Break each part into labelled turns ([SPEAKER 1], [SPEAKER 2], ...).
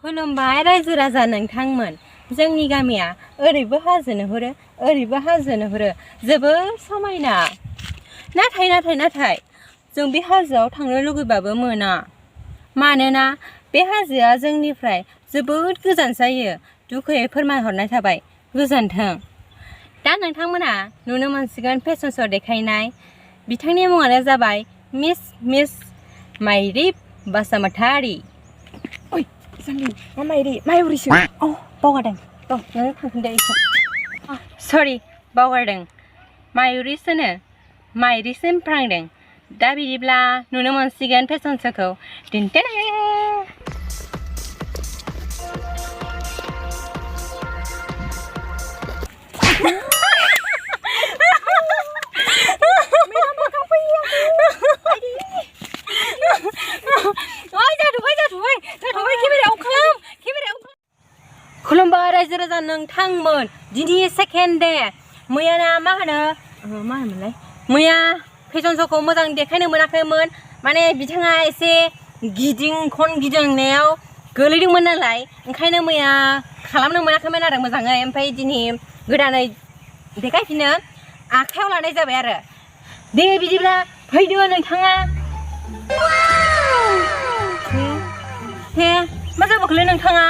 [SPEAKER 1] खुलुमबाय रायजो राजा नोंथांमोन जोंनि गामिया ओरैबो हाजो नुहुरो ओरैबो हाजो नुहुरो जोबोर समायना नाथाय जों बे हाजोआव थांनो लुगैबाबो मोना मानोना बे हाजोआ जोंनिफ्राय जोबोद गोजान जायो दुखुयै फोरमायहरनाय थाबाय गोजोन्थों दा नोंथांमोना नुनो मोनसिगोन फेशन शो देखायनाय बिथांनि मुङानो जाबाय मिस माइरि बसुमतारी
[SPEAKER 2] मायुरिसो
[SPEAKER 1] बावगारदों नों थांफिनदो एसे सरि बावगारदों मायुरिसोनो माइरिसिम फोरोंदों दा बिदिब्ला नुनो मोनसिगोन फेशन शोखौ खुलुमबाय रायजो राजा नोंथांमोन दिनै सेकेन्ड डे मैयाना मा होनोमोनलाय मैया फेशन शोखौ मोजां देखायनो मोनाखैमोन माने बिथाङा एसे गिदिंनायाव गोलैदोंमोन नालाय ओंखायनो मैया खालामनो मोनाखैमोन आरो मोजाङै ओमफ्राय दिनै गोदानै देखायफिनो आखायाव लानाय जाबाय आरो दे बिदिब्ला फैदो नोंथाङा मा जाबोखोलै नोंथाङा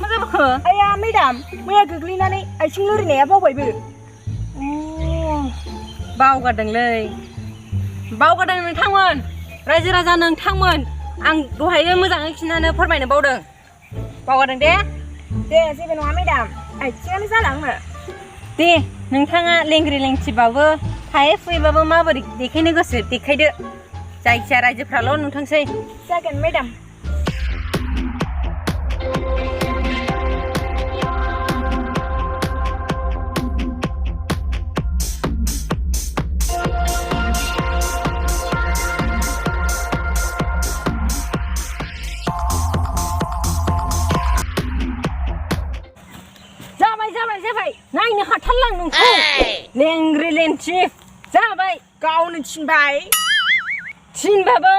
[SPEAKER 1] मा जाबोखो
[SPEAKER 2] आया मेडाम मैया गोग्लैनानै आथिं लोरिनाया बावबायबो
[SPEAKER 1] बावगारदों नोंथांमोन रायजो राजा नोंथांमोन आं दहायो मोजाङै खिन्थानो फोरमायनो बावगारदों दे
[SPEAKER 2] जेबो नङा मेडाम आथिङानो जालाङो
[SPEAKER 1] दे नोंथाङा लेंग्रि लेंथिबाबो थायै फुयैबाबो माबोरै देखायनो गोसो देखायदो जायखिया रायजोफ्राल' नुथोंसै
[SPEAKER 2] जागोन मेडाम
[SPEAKER 1] जाबाय नायनो हाथारलां नोंखौ लेंग्रि लेंथि जाबाय
[SPEAKER 2] गावनो
[SPEAKER 1] थिनबाबो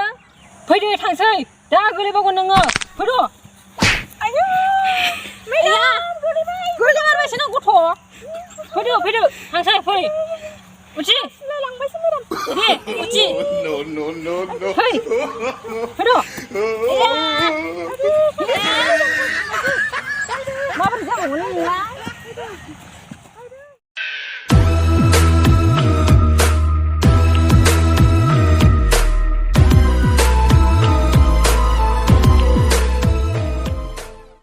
[SPEAKER 1] फैदो थांसै दा गोलैबावगोन नोङो फैदो
[SPEAKER 2] आयौ
[SPEAKER 1] गोलैमारबायसो ना गथ' फैदो थांसै फै
[SPEAKER 2] लांबायसो मेडाम
[SPEAKER 1] दे उथि फै फैदो